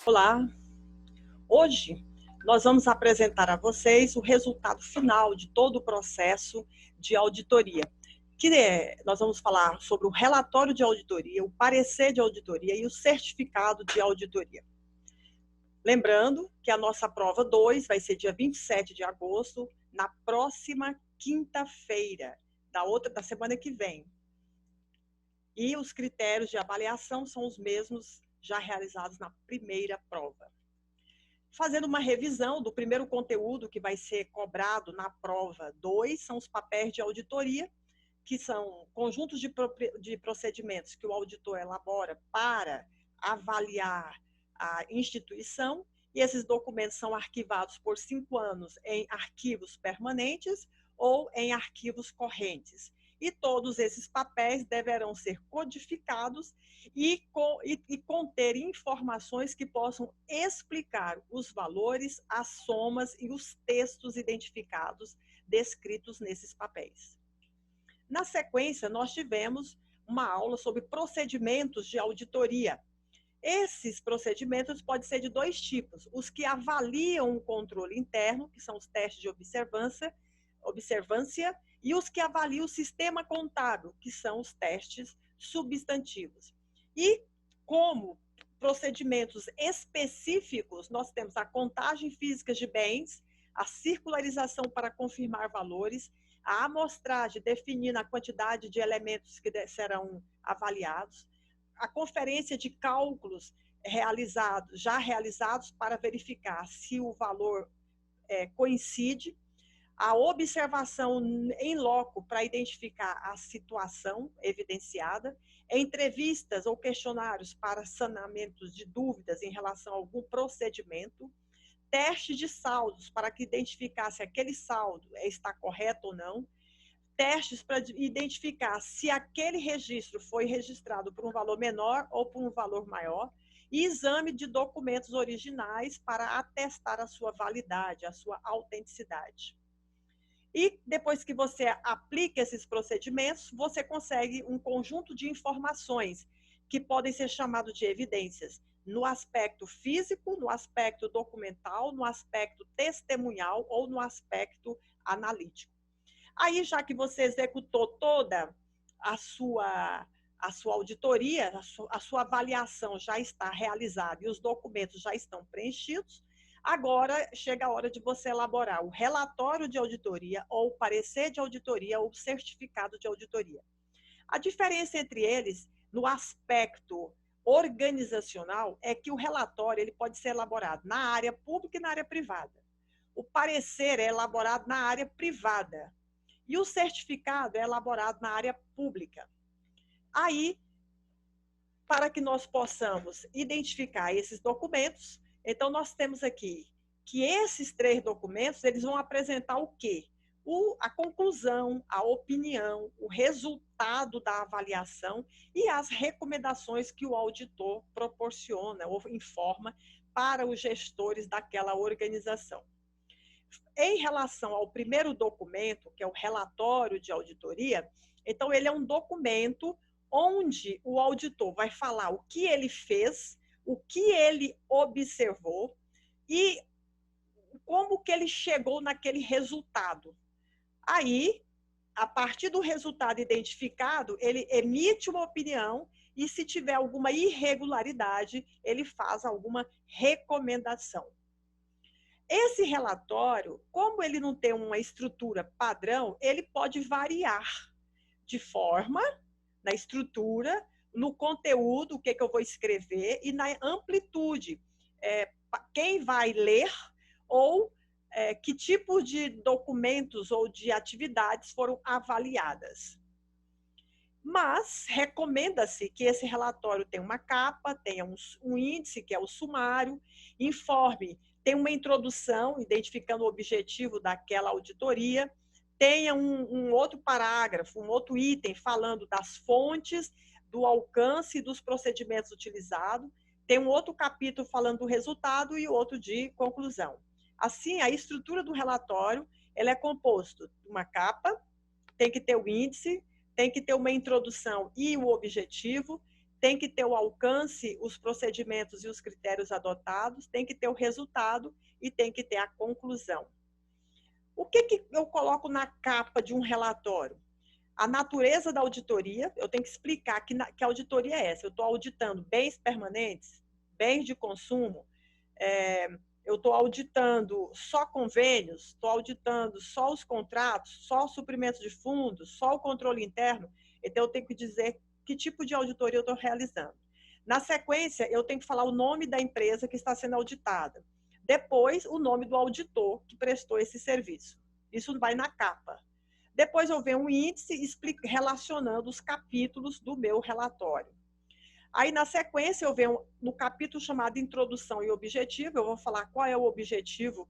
Olá, hoje nós vamos apresentar a vocês o resultado final de todo o processo de auditoria, nós vamos falar sobre o relatório de auditoria, o parecer de auditoria e o certificado de auditoria. Lembrando que a nossa prova 2 vai ser dia 27 de agosto, na próxima quinta-feira, da semana que vem. E os critérios de avaliação são os mesmos já realizados na primeira prova. Fazendo uma revisão do primeiro conteúdo que vai ser cobrado na prova 2, são os papéis de auditoria, que são conjuntos de procedimentos que o auditor elabora para avaliar a instituição, e esses documentos são arquivados por 5 anos em arquivos permanentes ou em arquivos correntes. E todos esses papéis deverão ser codificados e conter informações que possam explicar os valores, as somas e os textos identificados descritos nesses papéis. Na sequência, nós tivemos uma aula sobre procedimentos de auditoria. Esses procedimentos podem ser de 2 tipos: os que avaliam o controle interno, que são os testes de observância, e os que avaliam o sistema contábil, que são os testes substantivos. E como procedimentos específicos, nós temos a contagem física de bens, a circularização para confirmar valores, a amostragem definindo a quantidade de elementos que serão avaliados, a conferência de cálculos já realizados para verificar se o valor coincide, a observação em loco para identificar a situação evidenciada, entrevistas ou questionários para sanamentos de dúvidas em relação a algum procedimento, teste de saldos para que identificar se aquele saldo está correto ou não, testes para identificar se aquele registro foi registrado por um valor menor ou por um valor maior, e exame de documentos originais para atestar a sua validade, a sua autenticidade. E depois que você aplica esses procedimentos, você consegue um conjunto de informações que podem ser chamados de evidências, no aspecto físico, no aspecto documental, no aspecto testemunhal ou no aspecto analítico. Aí, já que você executou toda a sua auditoria, a sua avaliação já está realizada e os documentos já estão preenchidos, agora chega a hora de você elaborar o relatório de auditoria, ou o parecer de auditoria, ou o certificado de auditoria. A diferença entre eles, no aspecto organizacional, é que o relatório ele pode ser elaborado na área pública e na área privada. O parecer é elaborado na área privada e o certificado é elaborado na área pública. Aí, para que nós possamos identificar esses documentos, então nós temos aqui que esses 3 documentos, eles vão apresentar o quê? A conclusão, a opinião, o resultado da avaliação e as recomendações que o auditor proporciona ou informa para os gestores daquela organização. Em relação ao primeiro documento, que é o relatório de auditoria, então ele é um documento onde o auditor vai falar o que ele fez, o que ele observou e como que ele chegou naquele resultado. Aí, a partir do resultado identificado, ele emite uma opinião e, se tiver alguma irregularidade, ele faz alguma recomendação. Esse relatório, como ele não tem uma estrutura padrão, ele pode variar de forma, na estrutura, no conteúdo, o que eu vou escrever, e na amplitude, quem vai ler ou que tipo de documentos ou de atividades foram avaliadas. Mas recomenda-se que esse relatório tenha uma capa, tenha um índice, que é o sumário, informe, tem uma introdução, identificando o objetivo daquela auditoria, tenha um outro parágrafo, um outro item falando das fontes, do alcance e dos procedimentos utilizados, tem um outro capítulo falando do resultado e outro de conclusão. Assim, a estrutura do relatório, ela é composta de uma capa, tem que ter o índice, tem que ter uma introdução e o objetivo, tem que ter o alcance, os procedimentos e os critérios adotados, tem que ter o resultado e tem que ter a conclusão. O que eu coloco na capa de um relatório? A natureza da auditoria, eu tenho que explicar que a auditoria é essa. Eu estou auditando bens permanentes, bens de consumo, eu estou auditando só convênios, estou auditando só os contratos, só o suprimento de fundos, só o controle interno. Então, eu tenho que dizer que tipo de auditoria eu estou realizando. Na sequência, eu tenho que falar o nome da empresa que está sendo auditada. Depois, o nome do auditor que prestou esse serviço. Isso vai na capa. Depois eu venho um índice relacionando os capítulos do meu relatório. Aí, na sequência, eu venho no capítulo chamado Introdução e Objetivo, eu vou falar qual é o objetivo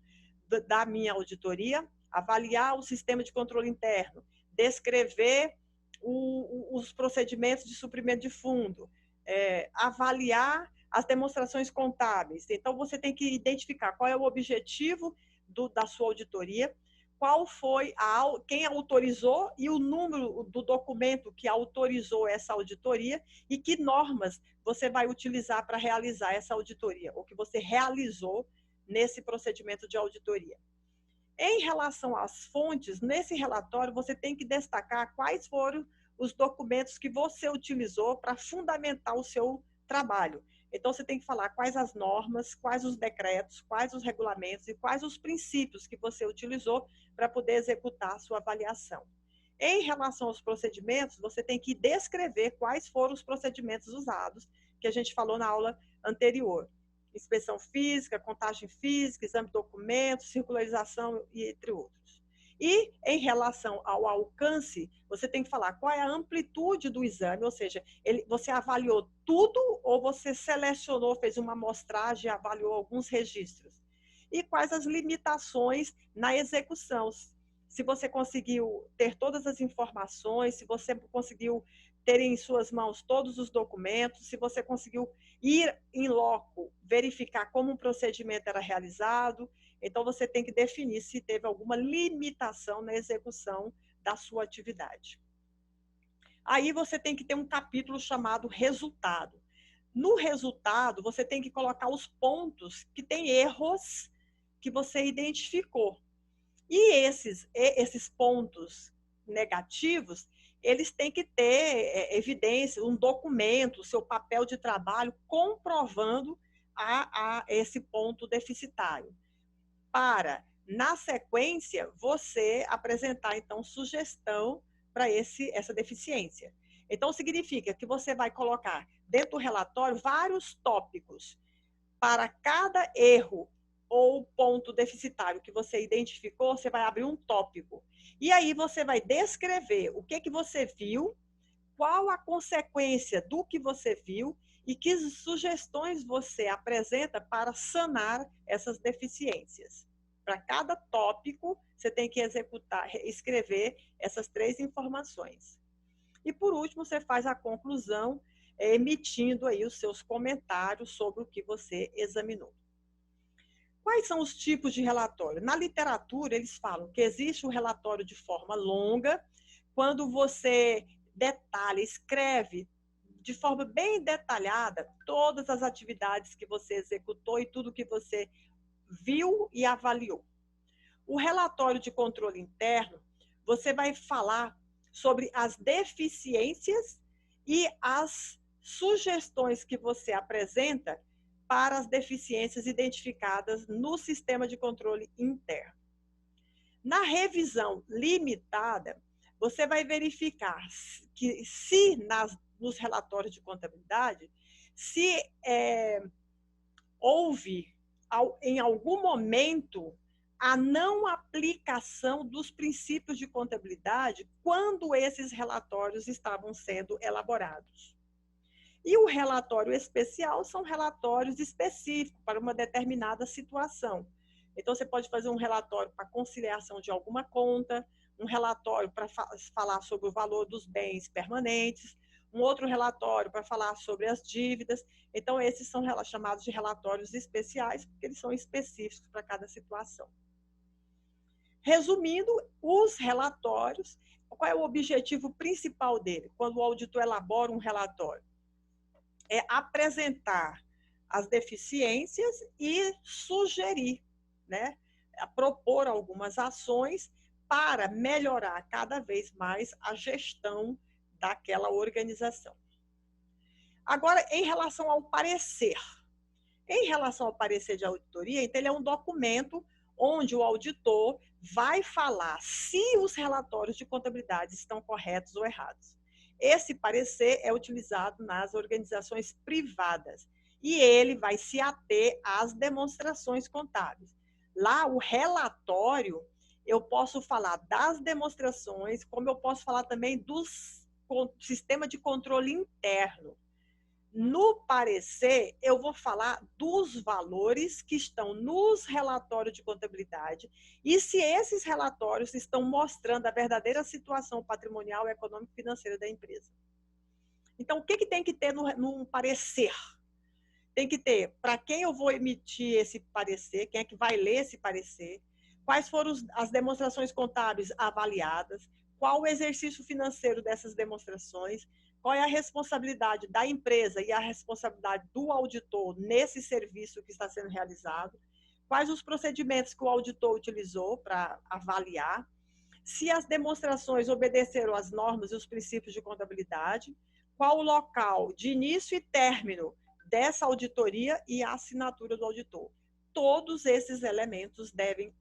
da minha auditoria, avaliar o sistema de controle interno, descrever os procedimentos de suprimento de fundo, avaliar as demonstrações contábeis. Então, você tem que identificar qual é o objetivo da sua auditoria, qual foi quem autorizou e o número do documento que autorizou essa auditoria e que normas você vai utilizar para realizar essa auditoria, ou que você realizou nesse procedimento de auditoria. Em relação às fontes, nesse relatório você tem que destacar quais foram os documentos que você utilizou para fundamentar o seu trabalho. Então, você tem que falar quais as normas, quais os decretos, quais os regulamentos e quais os princípios que você utilizou para poder executar a sua avaliação. Em relação aos procedimentos, você tem que descrever quais foram os procedimentos usados, que a gente falou na aula anterior. Inspeção física, contagem física, exame de documentos, circularização, entre outros. E, em relação ao alcance, você tem que falar qual é a amplitude do exame, ou seja, você avaliou tudo ou você selecionou, fez uma amostragem, avaliou alguns registros. E quais as limitações na execução. Se você conseguiu ter todas as informações, se você conseguiu ter em suas mãos todos os documentos, se você conseguiu ir em loco, verificar como um procedimento era realizado. Então, você tem que definir se teve alguma limitação na execução da sua atividade. Aí, você tem que ter um capítulo chamado resultado. No resultado, você tem que colocar os pontos que tem erros que você identificou. E esses pontos negativos, eles têm que ter evidência, um documento, o seu papel de trabalho comprovando esse ponto deficitário. Para, na sequência, você apresentar, então, sugestão para essa deficiência. Então, significa que você vai colocar dentro do relatório vários tópicos para cada erro ou ponto deficitário que você identificou, você vai abrir um tópico. E aí você vai descrever o que você viu, qual a consequência do que você viu e que sugestões você apresenta para sanar essas deficiências. Para cada tópico, você tem que escrever essas 3 informações. E, por último, você faz a conclusão, emitindo aí os seus comentários sobre o que você examinou. Quais são os tipos de relatório? Na literatura, eles falam que existe um relatório de forma longa, quando você detalha, escreve de forma bem detalhada todas as atividades que você executou e tudo que você viu e avaliou. O relatório de controle interno, você vai falar sobre as deficiências e as sugestões que você apresenta para as deficiências identificadas no sistema de controle interno. Na revisão limitada, você vai verificar que se nos relatórios de contabilidade, se houve em algum momento a não aplicação dos princípios de contabilidade quando esses relatórios estavam sendo elaborados. E o relatório especial são relatórios específicos para uma determinada situação. Então, você pode fazer um relatório para conciliação de alguma conta, um relatório para falar sobre o valor dos bens permanentes, um outro relatório para falar sobre as dívidas. Então, esses são chamados de relatórios especiais, porque eles são específicos para cada situação. Resumindo, os relatórios, qual é o objetivo principal dele, quando o auditor elabora um relatório? é apresentar as deficiências e sugerir, né? Propor algumas ações para melhorar cada vez mais a gestão daquela organização. Agora, em relação ao parecer. Em relação ao parecer de auditoria, então ele é um documento onde o auditor vai falar se os relatórios de contabilidade estão corretos ou errados. Esse parecer é utilizado nas organizações privadas e ele vai se ater às demonstrações contábeis. Lá, o relatório, eu posso falar das demonstrações, como eu posso falar também do sistema de controle interno. No parecer, eu vou falar dos valores que estão nos relatórios de contabilidade e se esses relatórios estão mostrando a verdadeira situação patrimonial, econômica e financeira da empresa. Então, o que tem que ter num parecer? Tem que ter para quem eu vou emitir esse parecer, quem é que vai ler esse parecer, quais foram as demonstrações contábeis avaliadas, qual o exercício financeiro dessas demonstrações, qual é a responsabilidade da empresa e a responsabilidade do auditor nesse serviço que está sendo realizado, quais os procedimentos que o auditor utilizou para avaliar, se as demonstrações obedeceram às normas e os princípios de contabilidade, qual o local de início e término dessa auditoria e a assinatura do auditor. Todos esses elementos devem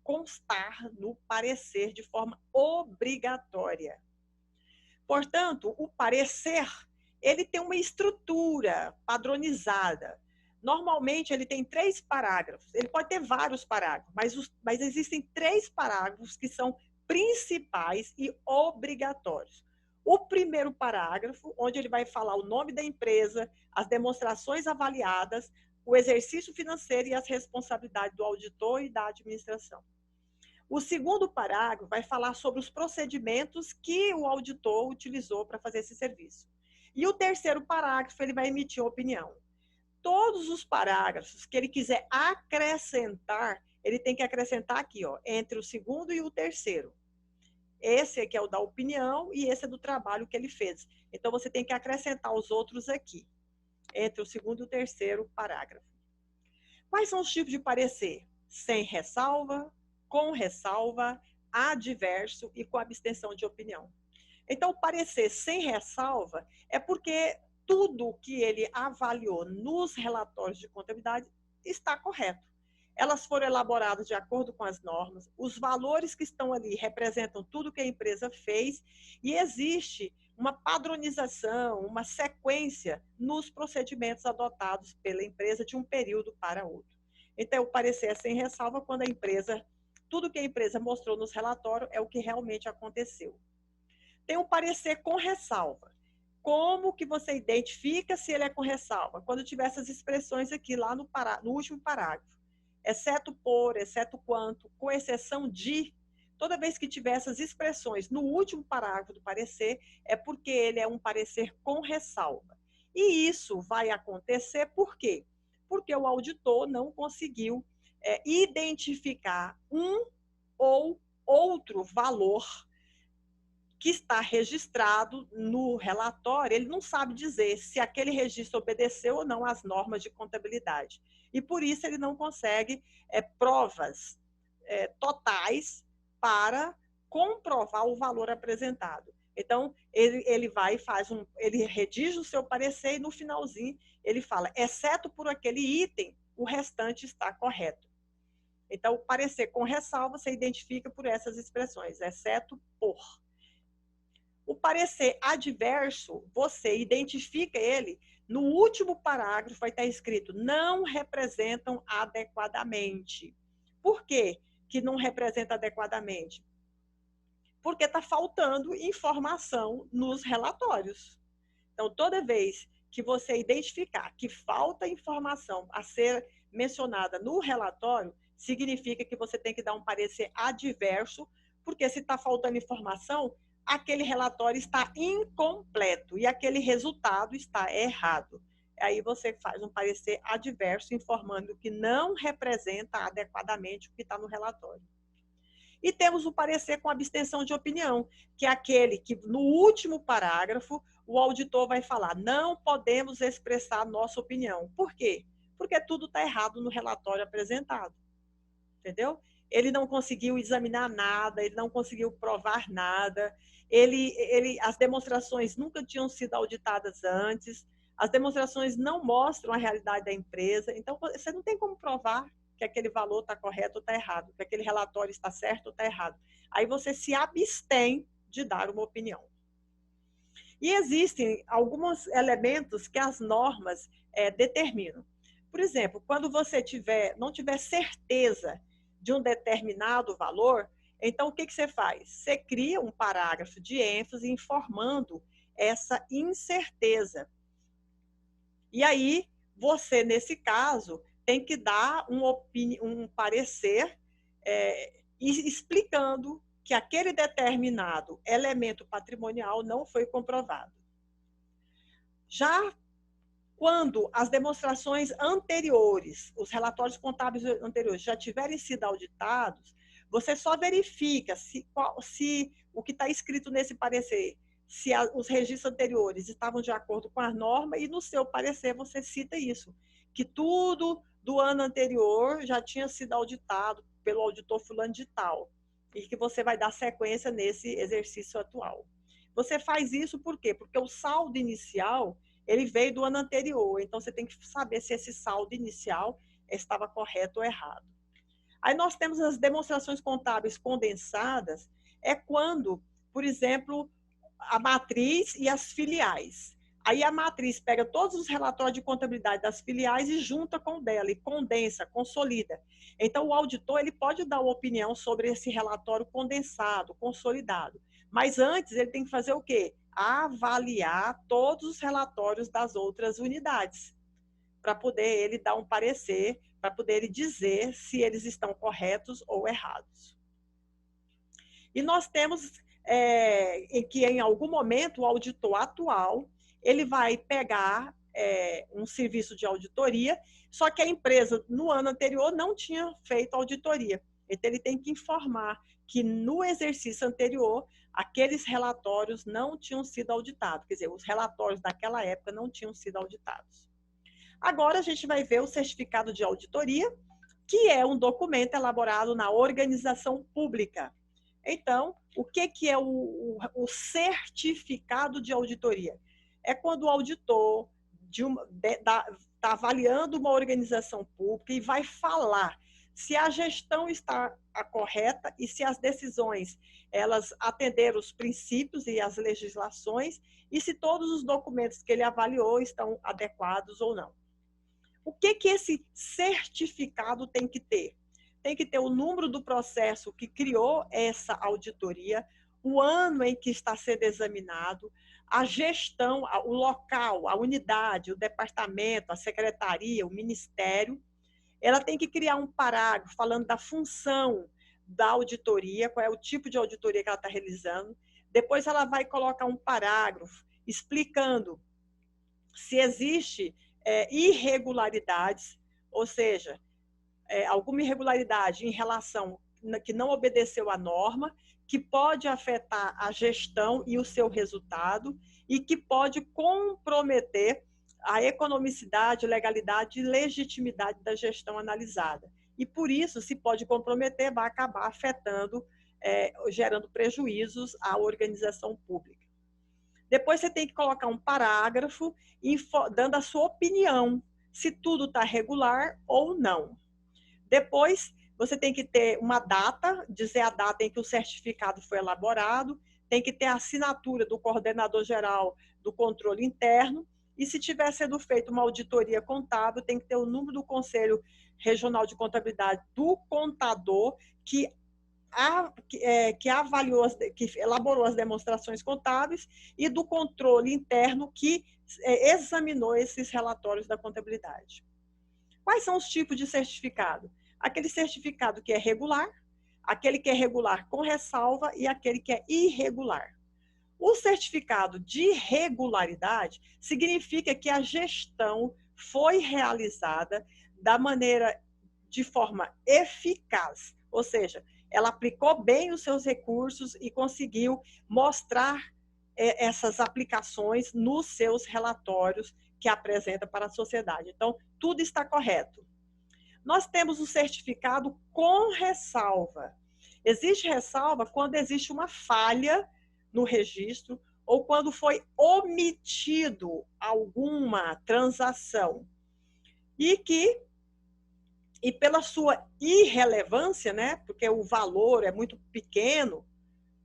constar no parecer de forma obrigatória. Portanto, o parecer, ele tem uma estrutura padronizada. Normalmente, ele tem 3 parágrafos. Ele pode ter vários parágrafos, mas existem 3 parágrafos que são principais e obrigatórios. O primeiro parágrafo, onde ele vai falar o nome da empresa, as demonstrações avaliadas, o exercício financeiro e as responsabilidades do auditor e da administração. O segundo parágrafo vai falar sobre os procedimentos que o auditor utilizou para fazer esse serviço. E o terceiro parágrafo, ele vai emitir opinião. Todos os parágrafos que ele quiser acrescentar, ele tem que acrescentar aqui, ó, entre o segundo e o terceiro. Esse aqui é o da opinião e esse é do trabalho que ele fez. Então, você tem que acrescentar os outros aqui, entre o segundo e o terceiro parágrafo. Quais são os tipos de parecer? Sem ressalva, com ressalva, adverso e com abstenção de opinião. Então, o parecer sem ressalva é porque tudo que ele avaliou nos relatórios de contabilidade está correto. Elas foram elaboradas de acordo com as normas, os valores que estão ali representam tudo que a empresa fez e existe uma padronização, uma sequência nos procedimentos adotados pela empresa de um período para outro. Então, o parecer é sem ressalva quando a empresa, tudo que a empresa mostrou nos relatórios é o que realmente aconteceu. Tem um parecer com ressalva. Como que você identifica se ele é com ressalva? Quando tiver essas expressões aqui, lá no último parágrafo. Exceto por, exceto quanto, com exceção de, toda vez que tiver essas expressões no último parágrafo do parecer, é porque ele é um parecer com ressalva. E isso vai acontecer por quê? Porque o auditor não conseguiu identificar um ou outro valor que está registrado no relatório, ele não sabe dizer se aquele registro obedeceu ou não às normas de contabilidade. E por isso ele não consegue provas totais para comprovar o valor apresentado. Então, ele vai e ele redige o seu parecer e no finalzinho ele fala, exceto por aquele item, o restante está correto. Então, o parecer com ressalva você identifica por essas expressões, exceto por. O parecer adverso, você identifica ele, no último parágrafo vai estar escrito, não representam adequadamente. Por quê que não representa adequadamente? Porque está faltando informação nos relatórios. Então, toda vez que você identificar que falta informação a ser mencionada no relatório, significa que você tem que dar um parecer adverso, porque se está faltando informação, aquele relatório está incompleto e aquele resultado está errado. Aí você faz um parecer adverso informando que não representa adequadamente o que está no relatório. E temos o parecer com abstenção de opinião, que é aquele que, no último parágrafo, o auditor vai falar: não podemos expressar nossa opinião. Por quê? Porque tudo está errado no relatório apresentado. Entendeu? Ele não conseguiu examinar nada, ele não conseguiu provar nada, as demonstrações nunca tinham sido auditadas antes, as demonstrações não mostram a realidade da empresa, então você não tem como provar que aquele valor está correto ou está errado, que aquele relatório está certo ou está errado. Aí você se abstém de dar uma opinião. E existem alguns elementos que as normas determinam. Por exemplo, quando você não tiver certeza de um determinado valor, então o que você faz? Você cria um parágrafo de ênfase informando essa incerteza. E aí, você, nesse caso, tem que dar um parecer explicando que aquele determinado elemento patrimonial não foi comprovado. Já quando as demonstrações anteriores, os relatórios contábeis anteriores já tiverem sido auditados, você só verifica se o que está escrito nesse parecer, se os registros anteriores estavam de acordo com a norma, e no seu parecer você cita isso, que tudo do ano anterior já tinha sido auditado pelo auditor fulano de tal, e que você vai dar sequência nesse exercício atual. Você faz isso por quê? Porque o saldo inicial ele veio do ano anterior, então você tem que saber se esse saldo inicial estava correto ou errado. Aí nós temos as demonstrações contábeis condensadas, é quando, por exemplo, a matriz e as filiais. Aí a matriz pega todos os relatórios de contabilidade das filiais e junta com o dela, e condensa, consolida. Então o auditor ele pode dar uma opinião sobre esse relatório condensado, consolidado. Mas antes ele tem que fazer o quê? Avaliar todos os relatórios das outras unidades, para poder ele dar um parecer, para poder ele dizer se eles estão corretos ou errados. E nós temos que em algum momento o auditor atual ele vai pegar um serviço de auditoria, só que a empresa no ano anterior não tinha feito auditoria. Então ele tem que informar que no exercício anterior aqueles relatórios não tinham sido auditados, quer dizer, os relatórios daquela época não tinham sido auditados. Agora a gente vai ver o certificado de auditoria, que é um documento elaborado na organização pública. Então, o que é o certificado de auditoria? É quando o auditor está avaliando uma organização pública e vai falar se a gestão está correta e se as decisões elas atenderam os princípios e as legislações e se todos os documentos que ele avaliou estão adequados ou não. O que esse certificado tem que ter? Tem que ter o número do processo que criou essa auditoria, o ano em que está sendo examinado, a gestão, o local, a unidade, o departamento, a secretaria, o ministério. Ela tem que criar um parágrafo falando da função da auditoria, qual é o tipo de auditoria que ela está realizando. Depois ela vai colocar um parágrafo explicando se existe irregularidades, ou seja, alguma irregularidade em relação que não obedeceu à norma, que pode afetar a gestão e o seu resultado e que pode comprometer a economicidade, legalidade e legitimidade da gestão analisada. E por isso, se pode comprometer, vai acabar afetando, gerando prejuízos à organização pública. Depois você tem que colocar um parágrafo dando a sua opinião, se tudo está regular ou não. Depois, você tem que ter uma data, dizer a data em que o certificado foi elaborado, tem que ter a assinatura do coordenador geral do controle interno, e se tiver sendo feita uma auditoria contábil, tem que ter o número do Conselho Regional de Contabilidade do contador que avaliou, que elaborou as demonstrações contábeis e do controle interno que examinou esses relatórios da contabilidade. Quais são os tipos de certificado? Aquele certificado que é regular, aquele que é regular com ressalva e aquele que é irregular. O certificado de regularidade significa que a gestão foi realizada de forma eficaz, ou seja, ela aplicou bem os seus recursos e conseguiu mostrar essas aplicações nos seus relatórios que apresenta para a sociedade. Então, tudo está correto. Nós temos o certificado com ressalva. Existe ressalva quando existe uma falha no registro ou quando foi omitido alguma transação e pela sua irrelevância, né, porque o valor é muito pequeno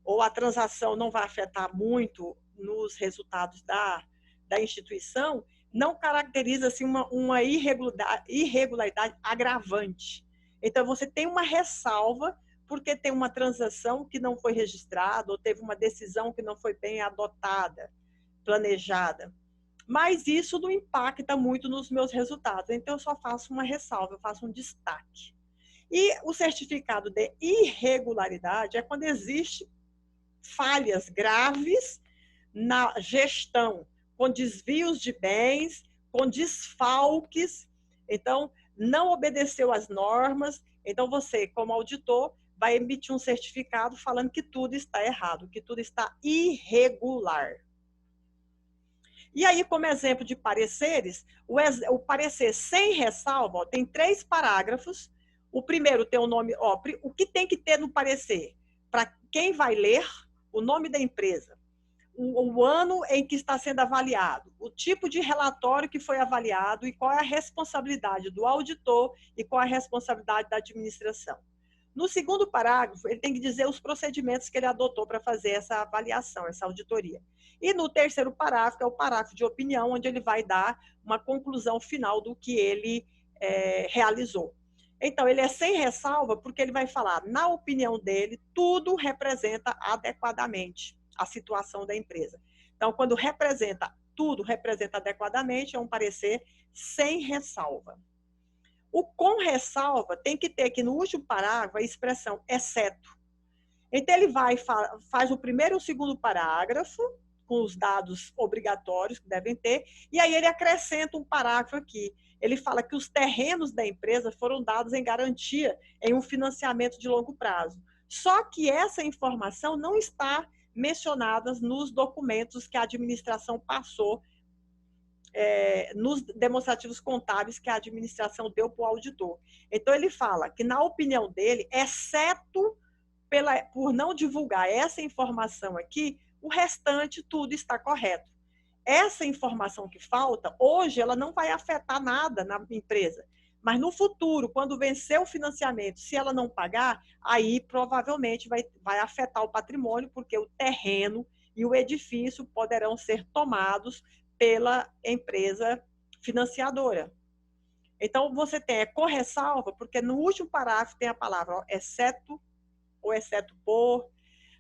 ou a transação não vai afetar muito nos resultados da instituição, não caracteriza assim, uma irregularidade agravante. Então, você tem uma ressalva porque tem uma transação que não foi registrada ou teve uma decisão que não foi bem adotada, planejada. Mas isso não impacta muito nos meus resultados. Então, eu só faço uma ressalva, eu faço um destaque. E o certificado de irregularidade é quando existe falhas graves na gestão, com desvios de bens, com desfalques. Então, não obedeceu às normas. Então, você, como auditor, vai emitir um certificado falando que tudo está errado, que tudo está irregular. E aí, como exemplo de pareceres, o parecer sem ressalva, ó, tem 3 parágrafos. O primeiro tem o nome, ó, o que tem que ter no parecer? Para quem vai ler, o nome da empresa, o ano em que está sendo avaliado, o tipo de relatório que foi avaliado e qual é a responsabilidade do auditor e qual é a responsabilidade da administração. No segundo parágrafo, ele tem que dizer os procedimentos que ele adotou para fazer essa avaliação, essa auditoria. E no terceiro parágrafo, é o parágrafo de opinião, onde ele vai dar uma conclusão final do que ele realizou. Então, ele é sem ressalva, porque ele vai falar, na opinião dele, tudo representa adequadamente a situação da empresa. Então, quando tudo representa adequadamente, é um parecer sem ressalva. O com ressalva tem que ter aqui no último parágrafo a expressão exceto. Então, ele faz o primeiro e o segundo parágrafo, com os dados obrigatórios que devem ter, e aí ele acrescenta um parágrafo aqui. Ele fala que os terrenos da empresa foram dados em garantia em um financiamento de longo prazo. Só que essa informação não está mencionada nos documentos que a administração passou, nos demonstrativos contábeis que a administração deu para o auditor. Então, ele fala que, na opinião dele, exceto por não divulgar essa informação aqui, o restante tudo está correto. Essa informação que falta, hoje, ela não vai afetar nada na empresa. Mas no futuro, quando vencer o financiamento, se ela não pagar, aí provavelmente vai afetar o patrimônio, porque o terreno e o edifício poderão ser tomados pela empresa financiadora. Então, você tem com ressalva, porque no último parágrafo tem a palavra ó, exceto ou exceto por.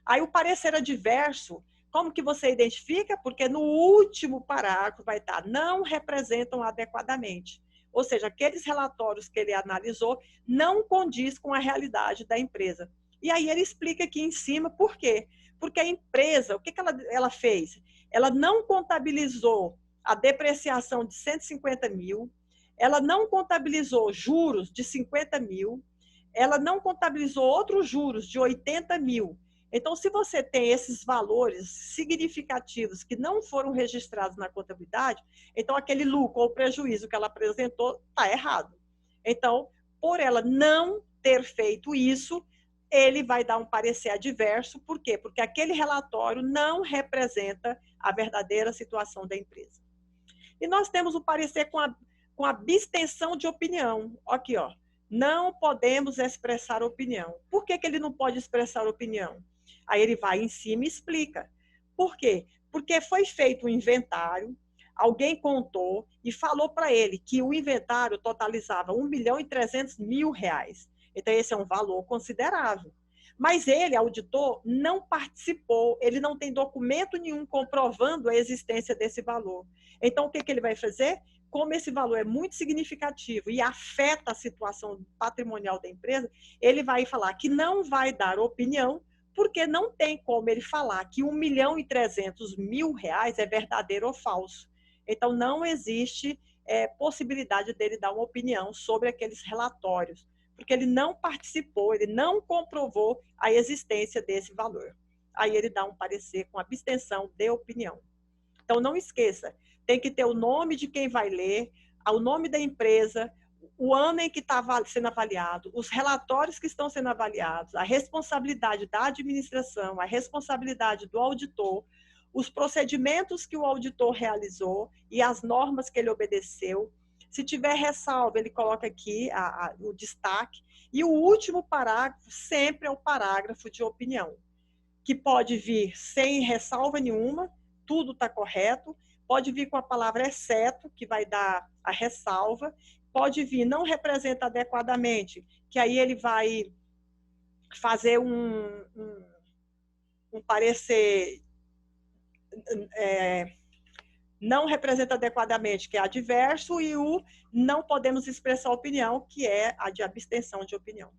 Aí o parecer adverso, como que você identifica? Porque no último parágrafo vai estar, não representam adequadamente. Ou seja, aqueles relatórios que ele analisou não condiz com a realidade da empresa. E aí ele explica aqui em cima por quê. Porque a empresa, o que ela fez? Ela não contabilizou a depreciação de 150 mil, ela não contabilizou juros de 50 mil, ela não contabilizou outros juros de 80 mil. Então, se você tem esses valores significativos que não foram registrados na contabilidade, então aquele lucro ou prejuízo que ela apresentou está errado. Então, por ela não ter feito isso, ele vai dar um parecer adverso. Por quê? Porque aquele relatório não representa a verdadeira situação da empresa. E nós temos o parecer com abstenção de opinião. Aqui, ó. Não podemos expressar opinião. Por que ele não pode expressar opinião? Aí ele vai em cima e explica. Por quê? Porque foi feito um inventário, alguém contou e falou para ele que o inventário totalizava R$1.300.000. Então, esse é um valor considerável. Mas ele, auditor, não participou, ele não tem documento nenhum comprovando a existência desse valor. Então, o que ele vai fazer? Como esse valor é muito significativo e afeta a situação patrimonial da empresa, ele vai falar que não vai dar opinião, porque não tem como ele falar que R$1.300.000 é verdadeiro ou falso. Então, não existe possibilidade dele dar uma opinião sobre aqueles relatórios, porque ele não participou, ele não comprovou a existência desse valor. Aí ele dá um parecer com abstenção de opinião. Então, não esqueça, tem que ter o nome de quem vai ler, o nome da empresa, o ano em que está sendo avaliado, os relatórios que estão sendo avaliados, a responsabilidade da administração, a responsabilidade do auditor, os procedimentos que o auditor realizou e as normas que ele obedeceu. Se tiver ressalva, ele coloca aqui o destaque. E o último parágrafo sempre é o parágrafo de opinião, que pode vir sem ressalva nenhuma, tudo está correto, pode vir com a palavra exceto, que vai dar a ressalva, pode vir não representa adequadamente, que aí ele vai fazer um parecer não representa adequadamente, que é adverso, e o não podemos expressar opinião, que é a de abstenção de opinião.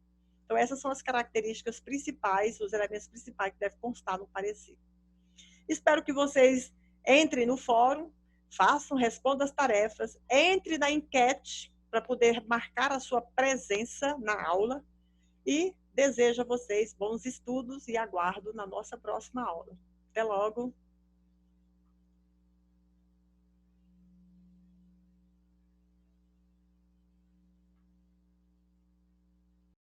Então, essas são as características principais, os elementos principais que devem constar no parecer. Espero que vocês entrem no fórum, façam, respondam as tarefas, entrem na enquete para poder marcar a sua presença na aula e desejo a vocês bons estudos e aguardo na nossa próxima aula. Até logo!